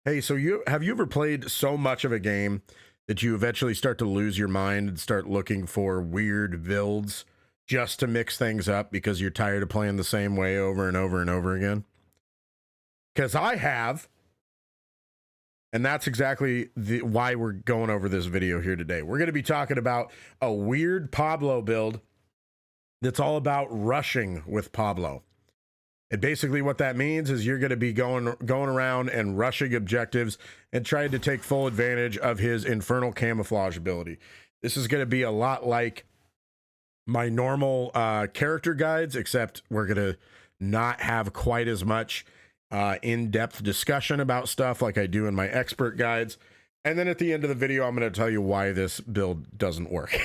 Hey, so have you ever played so much of a game that you eventually start to lose your mind and start looking for weird builds just to mix things up because you're tired of playing the same way over and over and over again? Because I have, and that's exactly why we're going over this video here today. We're going to be talking about a weird Pablo build that's all about rushing with Pablo. And basically what that means is you're going to be going around and rushing objectives and trying to take full advantage of his infernal camouflage ability. This is going to be a lot like my normal character guides, except we're going to not have quite as much in-depth discussion about stuff like I do in my expert guides. And then at the end of the video, I'm going to tell you why this build doesn't work.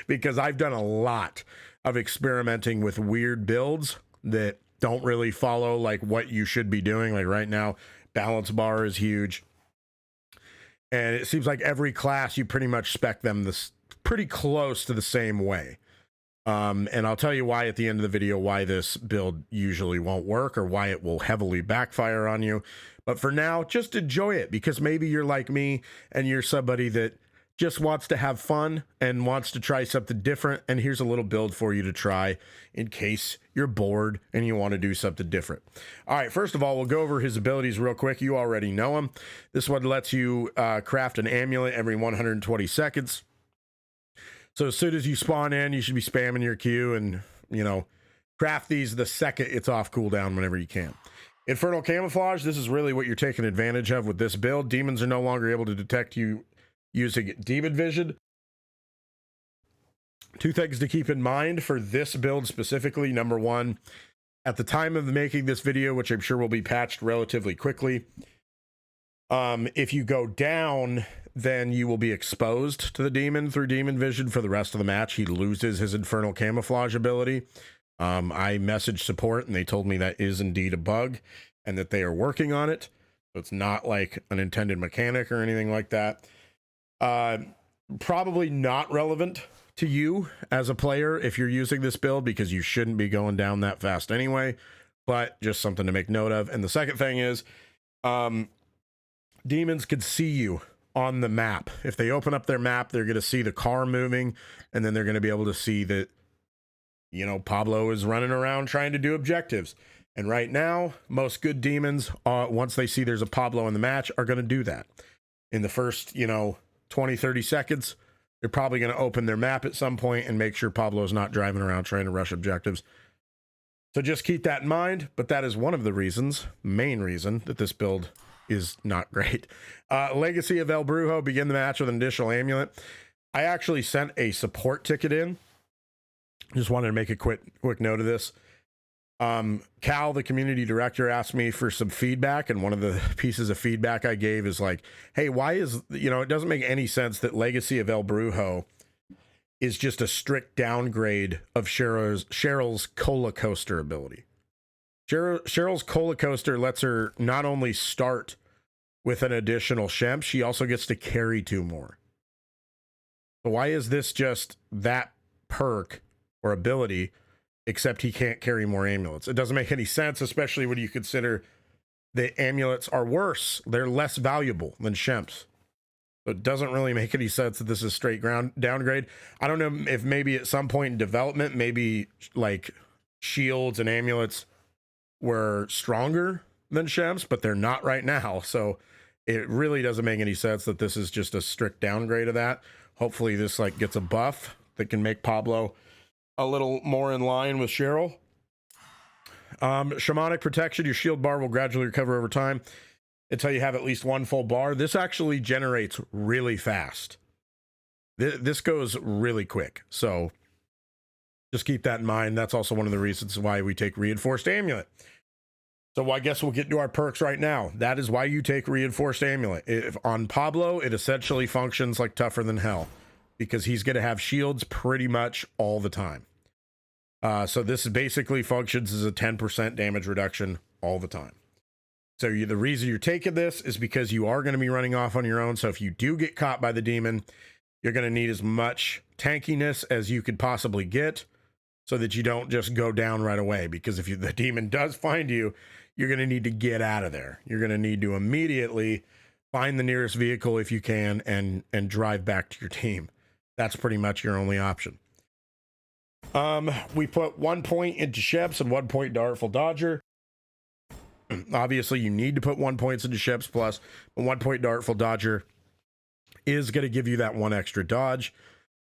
Because I've done a lot of experimenting with weird builds that don't really follow like what you should be doing. Like right now, balance bar is huge. And it seems like every class, you pretty much spec them this pretty close to the same way. And I'll tell you why at the end of the video, why this build usually won't work or why it will heavily backfire on you. But for now, just enjoy it, because maybe you're like me and you're somebody that just wants to have fun and wants to try something different. And here's a little build for you to try in case you're bored and you want to do something different. All right, first of all, we'll go over his abilities real quick. You already know him. This one lets you craft an amulet every 120 seconds. So as soon as you spawn in, you should be spamming your Q and, you know, craft these the second it's off cooldown whenever you can. Infernal camouflage, this is really what you're taking advantage of with this build. Demons are no longer able to detect you using demon vision. Two things to keep in mind for this build specifically. Number one, at the time of making this video, which I'm sure will be patched relatively quickly, if you go down, then you will be exposed to the demon through demon vision for the rest of the match. He loses his infernal camouflage ability. I messaged support and they told me that is indeed a bug and that they are working on it. So it's not like an intended mechanic or anything like that. Probably not relevant to you as a player if you're using this build, because you shouldn't be going down that fast anyway, but just something to make note of. And the second thing is, demons can see you on the map. If they open up their map, they're going to see the car moving, and then they're going to be able to see that, you know, Pablo is running around trying to do objectives. And right now, most good demons, once they see there's a Pablo in the match, are going to do that. In the first, 20, 30 seconds, they're probably going to open their map at some point and make sure Pablo's not driving around trying to rush objectives. So just keep that in mind, but that is one of the reasons, main reason, that this build is not great. Legacy of El Brujo, begin the match with an additional amulet. I actually sent a support ticket in. Just wanted to make a quick note of this. Cal, the community director, asked me for some feedback, and one of the pieces of feedback I gave is like, hey, why is, it doesn't make any sense that Legacy of El Brujo is just a strict downgrade of Cheryl's Cola Coaster ability. Cheryl's Cola Coaster lets her not only start with an additional Shemp, she also gets to carry 2 more. So why is this just that perk or ability, except he can't carry more amulets? It doesn't make any sense, especially when you consider the amulets are worse. They're less valuable than Shemps. So it doesn't really make any sense that this is straight downgrade. I don't know if maybe at some point in development, maybe like shields and amulets were stronger than Shemps, but they're not right now. So it really doesn't make any sense that this is just a strict downgrade of that. Hopefully this like gets a buff that can make Pablo a little more in line with Cheryl. Shamanic Protection, your shield bar will gradually recover over time until you have at least 1 full bar. This actually generates really fast. This goes really quick. So just keep that in mind. That's also one of the reasons why we take Reinforced Amulet. So I guess we'll get to our perks right now. That is why you take Reinforced Amulet. If on Pablo, it essentially functions like Tougher Than Hell, because he's going to have shields pretty much all the time. So this basically functions as a 10% damage reduction all the time. So the reason you're taking this is because you are going to be running off on your own. So if you do get caught by the demon, you're going to need as much tankiness as you could possibly get so that you don't just go down right away. Because if the demon does find you, you're going to need to get out of there. You're going to need to immediately find the nearest vehicle if you can and drive back to your team. That's pretty much your only option. We put 1 point into Sheps and 1 point into Artful Dodger. Obviously, you need to put 1 point into Sheps plus, but 1 point into Artful Dodger is going to give you that 1 extra dodge.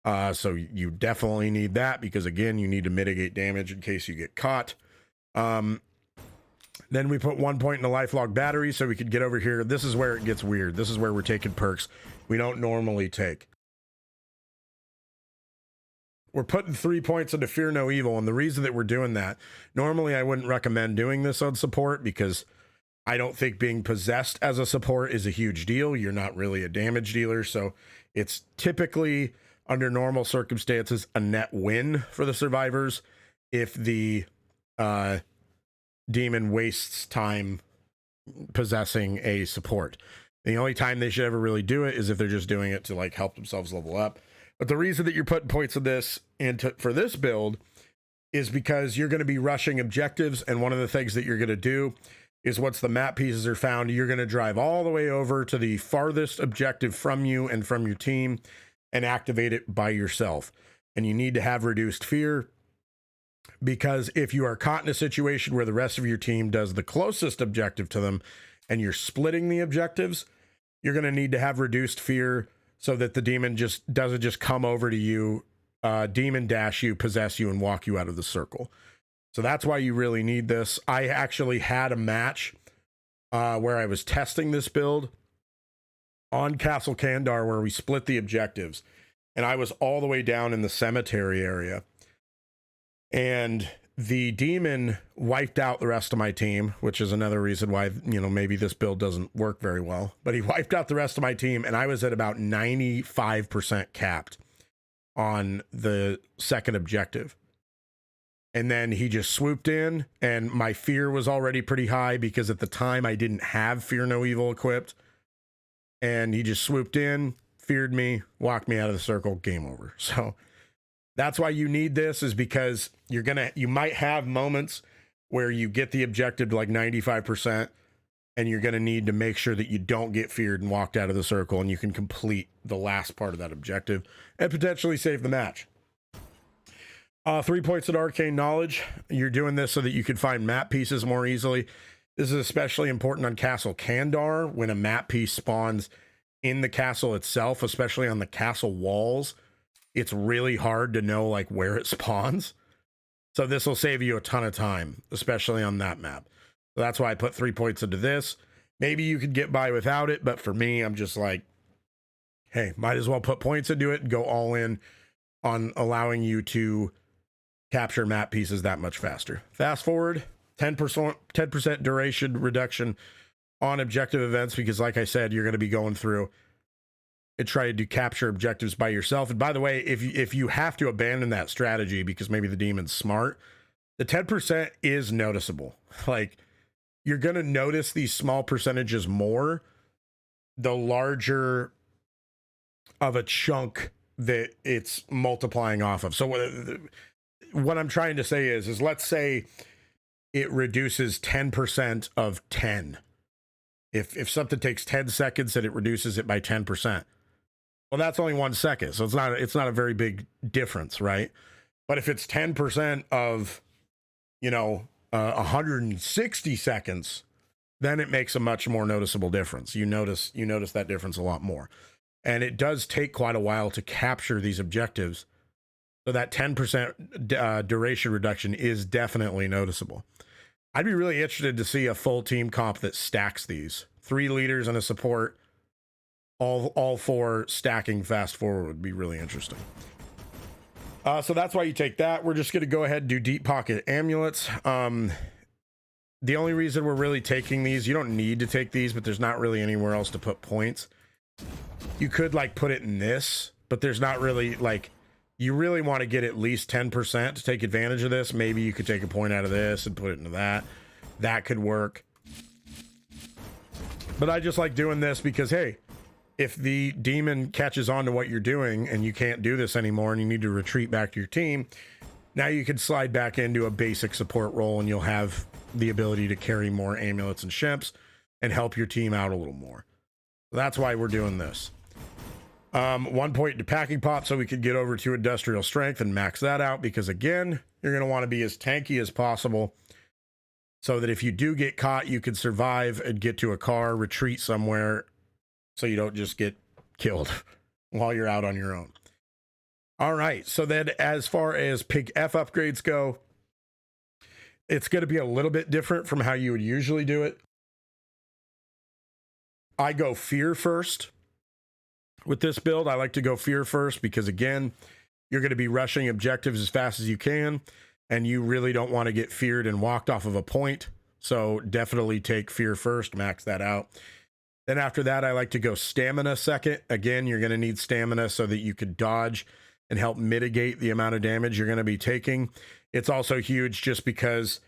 So you definitely need that because, again, you need to mitigate damage in case you get caught. Then we put 1 point in the Lifelog Battery so we could get over here. This is where it gets weird. This is where we're taking perks we don't normally take. We're putting 3 points into Fear No Evil, and the reason that we're doing that, normally I wouldn't recommend doing this on support because I don't think being possessed as a support is a huge deal. You're not really a damage dealer, so it's typically, under normal circumstances, a net win for the survivors if the demon wastes time possessing a support. The only time they should ever really do it is if they're just doing it to like help themselves level up. But the reason that you're putting points in this for this build is because you're going to be rushing objectives, and one of the things that you're going to do is once the map pieces are found, you're going to drive all the way over to the farthest objective from you and from your team and activate it by yourself. And you need to have reduced fear, because if you are caught in a situation where the rest of your team does the closest objective to them and you're splitting the objectives, you're going to need to have reduced fear so that the demon just doesn't just come over to you, demon dash you, possess you, and walk you out of the circle. So that's why you really need this. I actually had a match where I was testing this build on Castle Kandar where we split the objectives, and I was all the way down in the cemetery area, and the demon wiped out the rest of my team, which is another reason why, you know, maybe this build doesn't work very well. But he wiped out the rest of my team, and I was at about 95% capped on the second objective. And then he just swooped in, and my fear was already pretty high because at the time I didn't have Fear No Evil equipped. And he just swooped in, feared me, walked me out of the circle, game over. So that's why you need this, is because you might have moments where you get the objective to like 95%, and you're going to need to make sure that you don't get feared and walked out of the circle, and you can complete the last part of that objective and potentially save the match. 3 points at Arcane Knowledge. You're doing this so that you can find map pieces more easily. This is especially important on Castle Kandar when a map piece spawns in the castle itself, especially on the castle walls. It's really hard to know like where it spawns. So this will save you a ton of time, especially on that map. So that's why I put 3 points into this. Maybe you could get by without it, but for me, I'm just like, hey, might as well put points into it and go all in on allowing you to capture map pieces that much faster. Fast forward, 10% duration reduction on objective events, because like I said, you're going to be going through and try to capture objectives by yourself. And by the way, if you have to abandon that strategy because maybe the demon's smart, the 10% is noticeable. Like, you're going to notice these small percentages more the larger of a chunk that it's multiplying off of. So what I'm trying to say is let's say it reduces 10% of 10. If something takes 10 seconds and it reduces it by 10%, well, that's only 1 second. So it's not a very big difference, right? But if it's 10% of, 160 seconds, then it makes a much more noticeable difference. You notice that difference a lot more. And it does take quite a while to capture these objectives. So that 10% duration reduction is definitely noticeable. I'd be really interested to see a full team comp that stacks these. 3 leaders and a support, all 4 stacking fast forward would be really interesting. So that's why you take that. We're just going to go ahead and do deep pocket amulets. The only reason we're really taking these, you don't need to take these, but there's not really anywhere else to put points. You could like put it in this, but there's not really like, you really want to get at least 10% to take advantage of this. Maybe you could take a point out of this and put it into that. That could work. But I just like doing this because, hey, if the demon catches on to what you're doing and you can't do this anymore and you need to retreat back to your team, now you can slide back into a basic support role and you'll have the ability to carry more amulets and shimps and help your team out a little more. So that's why we're doing this. 1 point to packing pop so we could get over to industrial strength and max that out, because again, you're going to want to be as tanky as possible so that if you do get caught, you can survive and get to a car, retreat somewhere so you don't just get killed while you're out on your own. All right, so then as far as Pig F upgrades go, it's going to be a little bit different from how you would usually do it. I go fear first. With this build, I like to go fear first because, again, you're going to be rushing objectives as fast as you can, and you really don't want to get feared and walked off of a point. So definitely take fear first, max that out. Then after that, I like to go stamina second. Again, you're going to need stamina so that you could dodge and help mitigate the amount of damage you're going to be taking. It's also huge just because,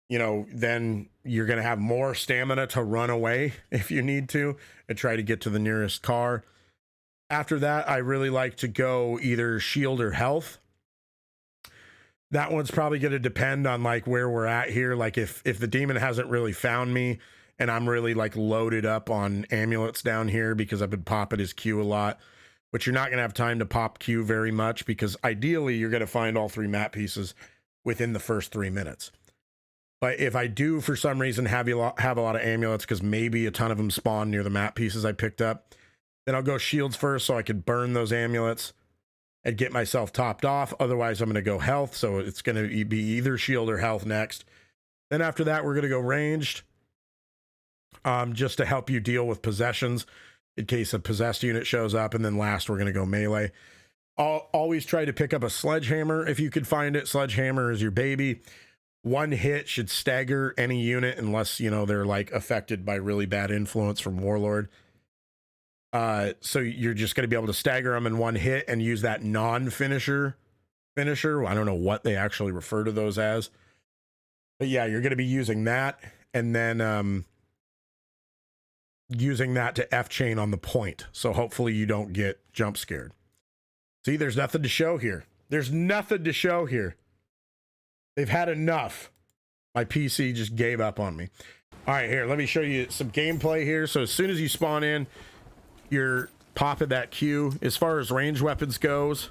you know, then you're going to have more stamina to run away if you need to and try to get to the nearest car. After that, I really like to go either shield or health. That one's probably going to depend on like where we're at here. Like if the demon hasn't really found me and I'm really like loaded up on amulets down here because I've been popping his Q a lot, but you're not going to have time to pop Q very much because ideally you're going to find all 3 map pieces within the first 3 minutes. But if I do for some reason have a lot of amulets, because maybe a ton of them spawn near the map pieces I picked up, then I'll go shields first so I can burn those amulets and get myself topped off. Otherwise, I'm going to go health. So it's going to be either shield or health next. Then after that, we're going to go ranged just to help you deal with possessions in case a possessed unit shows up. And then last, we're going to go melee. I'll always try to pick up a sledgehammer if you could find it. Sledgehammer is your baby. 1 hit should stagger any unit unless, you know, they're like affected by really bad influence from Warlord. So you're just going to be able to stagger them in 1 hit and use that non-finisher finisher. I don't know what they actually refer to those as, but yeah, you're going to be using that and then using that to F chain on the point. So hopefully you don't get jump scared. See, there's nothing to show here. There's nothing to show here. They've had enough. My PC just gave up on me. All right, here, let me show you some gameplay here. So as soon as you spawn in, you're popping that Q. As far as range weapons goes,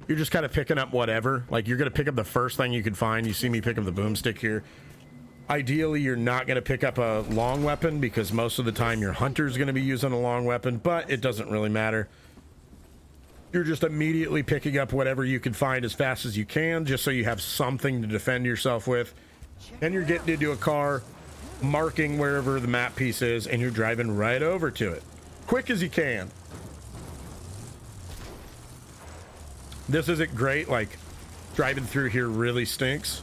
you're just kind of picking up whatever. Like you're going to pick up the first thing you can find. You see me pick up the boomstick here. Ideally, you're not going to pick up a long weapon because most of the time your hunter's going to be using a long weapon, but it doesn't really matter. You're just immediately picking up whatever you can find as fast as you can, just so you have something to defend yourself with. Then you're getting into a car, marking wherever the map piece is, and you're driving right over to it. Quick as you can. This isn't great, like driving through here really stinks.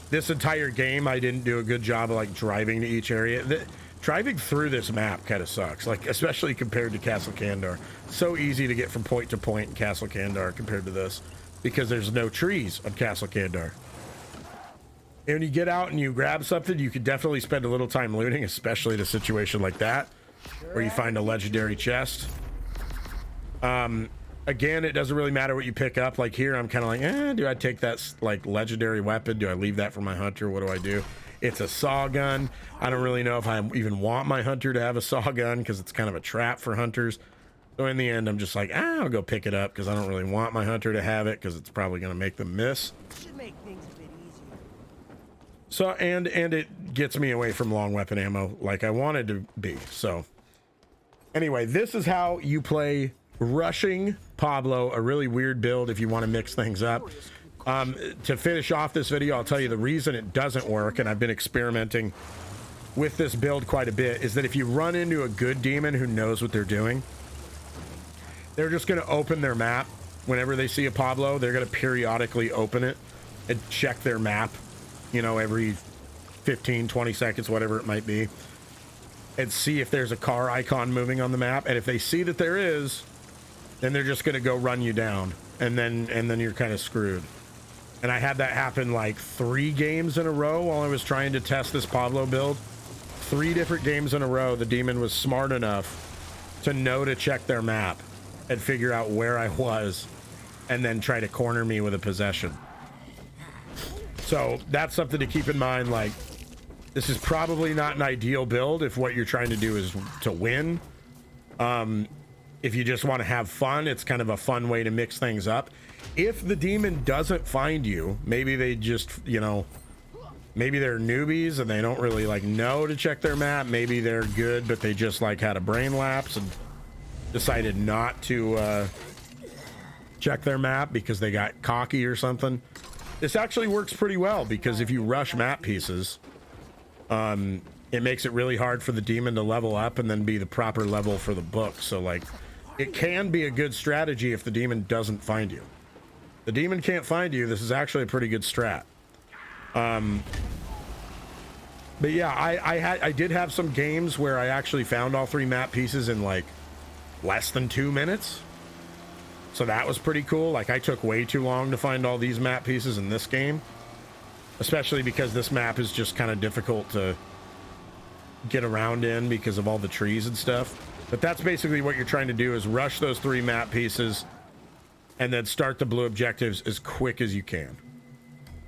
This entire game I didn't do a good job of like driving to each area. Driving through this map kind of sucks, like especially compared to Castle Kandar. So easy to get from point to point in Castle Kandar compared to this because there's no trees on Castle Kandar. And when you get out and you grab something, you could definitely spend a little time looting, especially in a situation like that where you find a legendary chest. Again, it doesn't really matter what you pick up. Like here, I'm kind of like, do I take that like legendary weapon? Do I leave that for my hunter? What do I do? It's a saw gun. I don't really know if I even want my hunter to have a saw gun because it's kind of a trap for hunters. So in the end, I'm just like, I'll go pick it up because I don't really want my hunter to have it because it's probably going to make them miss. Should make things a bit easier. So, and it gets me away from long weapon ammo like I wanted to be. So anyway, this is how you play Rushing Pablo, a really weird build if you want to mix things up. To finish off this video, I'll tell you the reason it doesn't work, and I've been experimenting with this build quite a bit, is that if you run into a good demon who knows what they're doing, they're just going to open their map. Whenever they see a Pablo, they're going to periodically open it and check their map, you know, every 15, 20 seconds, whatever it might be, and see if there's a car icon moving on the map. And if they see that there is, then they're just going to go run you down, and then you're kind of screwed. And I had that happen like 3 games in a row while I was trying to test this Pablo build. 3 different games in a row, the demon was smart enough to know to check their map and figure out where I was and then try to corner me with a possession. So that's something to keep in mind. Like, This is probably not an ideal build if what you're trying to do is to win. If you just want to have fun, it's kind of a fun way to mix things up. If the demon doesn't find you, maybe they just, you know, maybe they're newbies and they don't really like know to check their map. Maybe they're good, but they just like had a brain lapse and decided not to check their map because they got cocky or something. This actually works pretty well because if you rush map pieces, it makes it really hard for the demon to level up and then be the proper level for the book. So like, it can be a good strategy if the demon doesn't find you. The demon can't find you. This is actually a pretty good strat. But yeah, I did have some games where I actually found all 3 map pieces in like less than 2 minutes. So that was pretty cool. Like I took way too long to find all these map pieces in this game, especially because this map is just kind of difficult to get around in because of all the trees and stuff. But that's basically what you're trying to do, is rush those 3 map pieces and then start the blue objectives as quick as you can.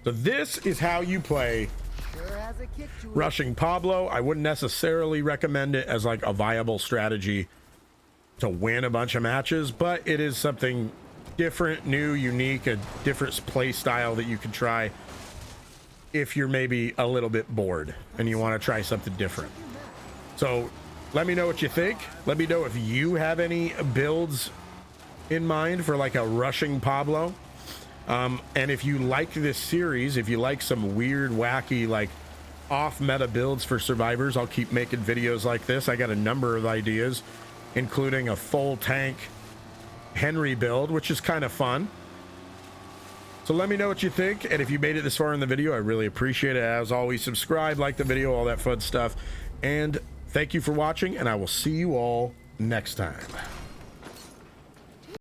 So this is how you play Rushing Pablo. I wouldn't necessarily recommend it as like a viable strategy to win a bunch of matches, but it is something different, new, unique, a different play style that you can try if you're maybe a little bit bored and you want to try something different. So let me know what you think. Let me know if you have any builds in mind for like a Rushing Pablo. And if you like this series, if you like some weird, wacky, like off meta builds for survivors, I'll keep making videos like this. I got a number of ideas, including a full tank Henry build, which is kind of fun. So let me know what you think. And if you made it this far in the video, I really appreciate it. As always, subscribe, like the video, all that fun stuff. And thank you for watching, and I will see you all next time.